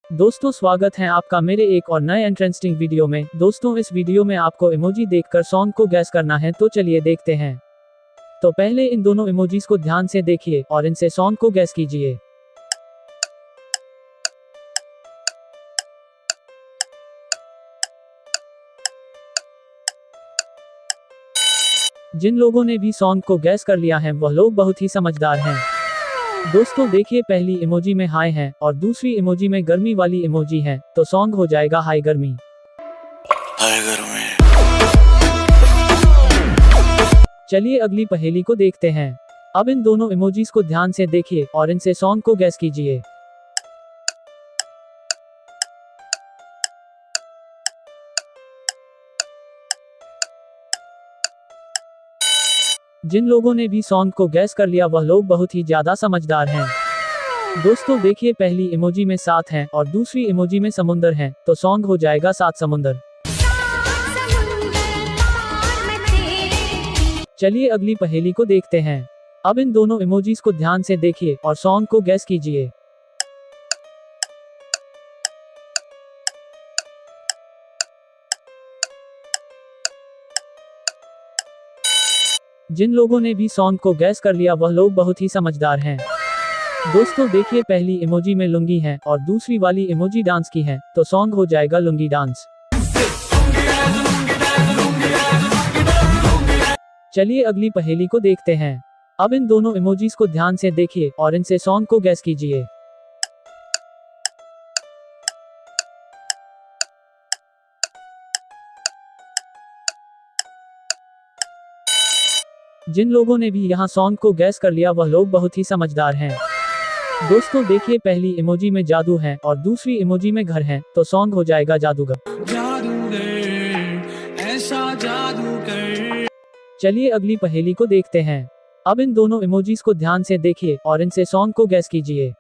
दोस्तों स्वागत है आपका मेरे एक और नए इंटरेस्टिंग वीडियो में। दोस्तों इस वीडियो में आपको इमोजी देखकर सॉन्ग को गैस करना है, तो चलिए देखते हैं। तो पहले इन दोनों इमोजीज को ध्यान से देखिए और इनसे सॉन्ग को गैस कीजिए। जिन लोगों ने भी सॉन्ग को गैस कर लिया है वह लोग बहुत ही समझदार हैं। दोस्तों देखिए, पहली इमोजी में हाई है और दूसरी इमोजी में गर्मी वाली इमोजी है, तो सॉन्ग हो जाएगा हाई गर्मी। चलिए अगली पहेली को देखते हैं। अब इन दोनों इमोजीज को ध्यान से देखिए और इनसे सॉन्ग को गैस कीजिए। जिन लोगों ने भी सॉन्ग को गैस कर लिया वह लोग बहुत ही ज्यादा समझदार हैं। दोस्तों देखिए, पहली इमोजी में 7 है और दूसरी इमोजी में समुंदर है, तो सॉन्ग हो जाएगा 7 समुंदर। चलिए अगली पहेली को देखते हैं। अब इन दोनों इमोजीज को ध्यान से देखिए और सॉन्ग को गैस कीजिए। जिन लोगों ने भी सॉन्ग को गैस कर लिया वह लोग बहुत ही समझदार हैं। दोस्तों देखिए, पहली इमोजी में लुंगी है और दूसरी वाली इमोजी डांस की है, तो सॉन्ग हो जाएगा लुंगी डांस। चलिए अगली पहेली को देखते हैं। अब इन दोनों इमोजीज को ध्यान से देखिए और इनसे सॉन्ग को गैस कीजिए। जिन लोगों ने भी यहाँ सॉन्ग को गैस कर लिया वह लोग बहुत ही समझदार हैं। दोस्तों देखिए, पहली इमोजी में जादू है और दूसरी इमोजी में घर है, तो सॉन्ग हो जाएगा जादूगर। ऐसा जादूगर। चलिए अगली पहेली को देखते हैं। अब इन दोनों इमोजीज को ध्यान से देखिए और इनसे सॉन्ग को गैस कीजिए।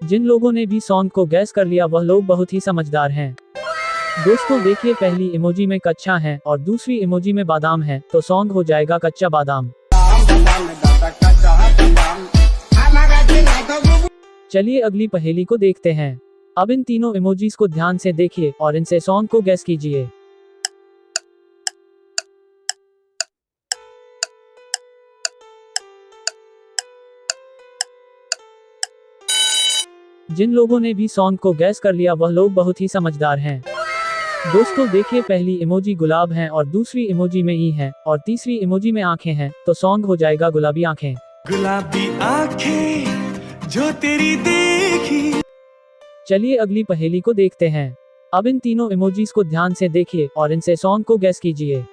जिन लोगों ने भी सॉन्ग को गैस कर लिया वह लोग बहुत ही समझदार हैं। दोस्तों देखिए, पहली इमोजी में कच्चा है और दूसरी इमोजी में बादाम है, तो सॉन्ग हो जाएगा कच्चा बादाम। चलिए अगली पहेली को देखते हैं। अब इन तीनों इमोजीज को ध्यान से देखिए और इनसे सॉन्ग को गैस कीजिए। जिन लोगों ने भी सॉन्ग को गैस कर लिया वह लोग बहुत ही समझदार हैं। दोस्तों देखिए, पहली इमोजी गुलाब है और दूसरी इमोजी में ई है और तीसरी इमोजी में आंखें हैं, तो सॉन्ग हो जाएगा गुलाबी आंखें। गुलाबी आंखें जो तेरी देखी। चलिए अगली पहेली को देखते हैं। अब इन तीनों इमोजीज को ध्यान से देखिए और इनसे सॉन्ग को गैस कीजिए।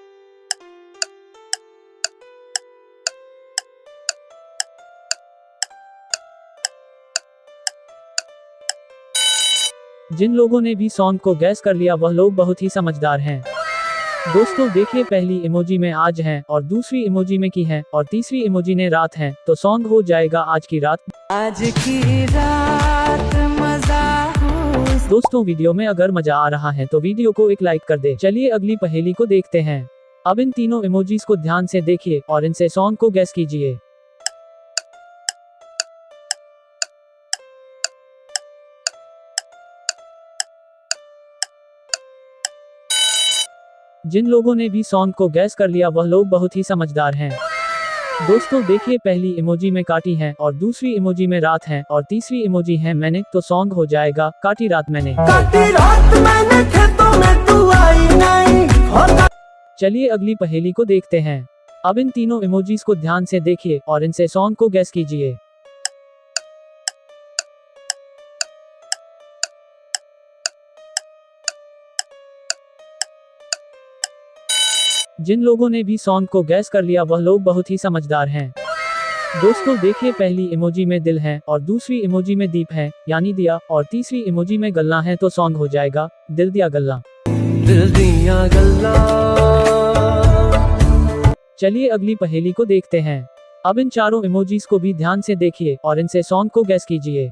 जिन लोगों ने भी सॉन्ग को गैस कर लिया वह लोग बहुत ही समझदार हैं। दोस्तों देखिए, पहली इमोजी में आज है और दूसरी इमोजी में की है और तीसरी इमोजी ने रात है, तो सॉन्ग हो जाएगा आज की रात। आज की रात मजा हो। दोस्तों वीडियो में अगर मजा आ रहा है तो वीडियो को एक लाइक कर दे। चलिए अगली पहेली को देखते हैं। अब इन तीनों इमोजीज को ध्यान से देखिए और इनसे सॉन्ग को गैस कीजिए। जिन लोगों ने भी सॉन्ग को गैस कर लिया वह लोग बहुत ही समझदार हैं। दोस्तों देखिए, पहली इमोजी में काटी है और दूसरी इमोजी में रात है और तीसरी इमोजी है मैंने, तो सॉन्ग हो जाएगा काटी रात मैंने। काटी रात मैंने खेतों में तू आई नहीं। चलिए अगली पहेली को देखते हैं। अब इन तीनों इमोजीज को ध्यान से देखिए और इनसे सॉन्ग को गैस कीजिए। जिन लोगों ने भी सॉन्ग को गैस कर लिया वह लोग बहुत ही समझदार हैं। दोस्तों देखिए, पहली इमोजी में दिल है और दूसरी इमोजी में दीप है यानी दिया और तीसरी इमोजी में गल्ला है, तो सॉन्ग हो जाएगा दिल दिया गल्ला। दिल दिया गल्ला। चलिए अगली पहेली को देखते हैं। अब इन चारों इमोजीज को भी ध्यान से देखिए और इनसे सॉन्ग को गैस कीजिए।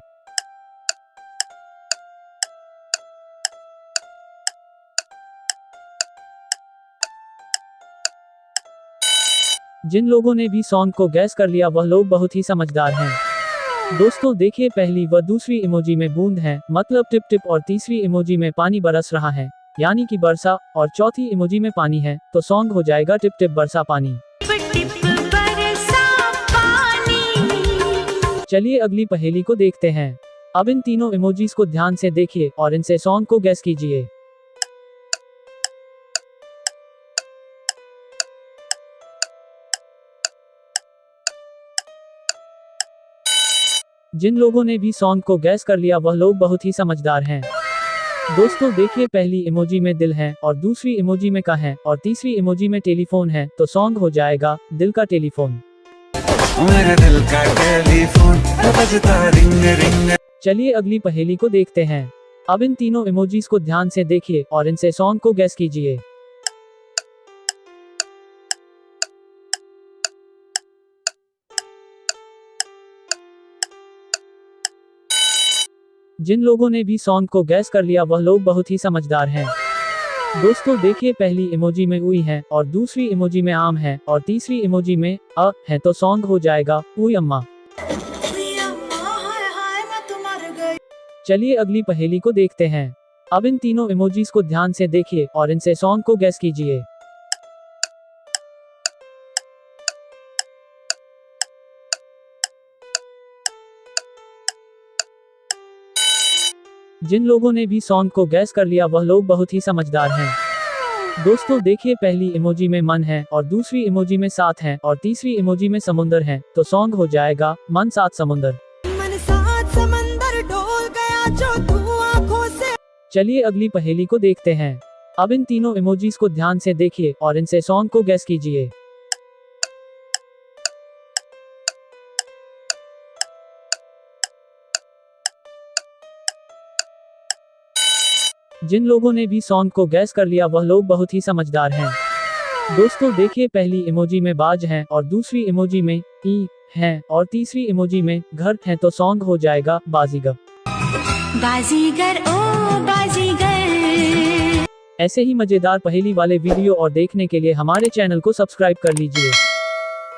जिन लोगों ने भी सॉन्ग को गैस कर लिया वह लोग बहुत ही समझदार हैं। दोस्तों देखिए पहली व दूसरी इमोजी में बूंद है, मतलब टिप टिप, और तीसरी इमोजी में पानी बरस रहा है यानी कि बरसा, और चौथी इमोजी में पानी है तो सॉन्ग हो जाएगा टिप टिप बरसा पानी। चलिए अगली पहेली को देखते हैं। अब इन तीनों इमोजीज को ध्यान से देखिए और इनसे सॉन्ग को गैस कीजिए। जिन लोगों ने भी सॉन्ग को गैस कर लिया वह लोग बहुत ही समझदार हैं। दोस्तों देखिए पहली इमोजी में दिल है और दूसरी इमोजी में का है और तीसरी इमोजी में टेलीफोन है तो सॉन्ग हो जाएगा दिल का टेलीफोन। मेरे दिल का टेलीफोन बजता रिंग रिंग। चलिए अगली पहेली को देखते हैं। अब इन तीनों इमोजीज को ध्यान से देखिए और इनसे सॉन्ग को गैस कीजिए। जिन लोगों ने भी सॉन्ग को गैस कर लिया वह लोग बहुत ही समझदार हैं। दोस्तों देखिए पहली इमोजी में उई है और दूसरी इमोजी में आम है और तीसरी इमोजी में अ है तो सॉन्ग हो जाएगा उई अम्मा। चलिए अगली पहेली को देखते हैं। अब इन तीनों इमोजीज को ध्यान से देखिए और इनसे सॉन्ग को गैस कीजिए। जिन लोगों ने भी सॉन्ग को गैस कर लिया वह लोग बहुत ही समझदार हैं। दोस्तों देखिए पहली इमोजी में मन है और दूसरी इमोजी में साथ है और तीसरी इमोजी में समुंदर है तो सॉन्ग हो जाएगा मन साथ समुंदर। मन साथ समंदर डोल गया जो तू आंखों से। चलिए अगली पहेली को देखते हैं। अब इन तीनों इमोजीज को ध्यान से देखिए और इनसे सॉन्ग को गैस कीजिए। जिन लोगों ने भी सॉन्ग को गैस कर लिया वह लोग बहुत ही समझदार हैं। दोस्तों देखिए पहली इमोजी में बाज है और दूसरी इमोजी में ई है और तीसरी इमोजी में घर है तो सॉन्ग हो जाएगा बाजीगर। बाजीगर ओ बाजीगर। ऐसे ही मजेदार पहेली वाले वीडियो और देखने के लिए हमारे चैनल को सब्सक्राइब कर लीजिए।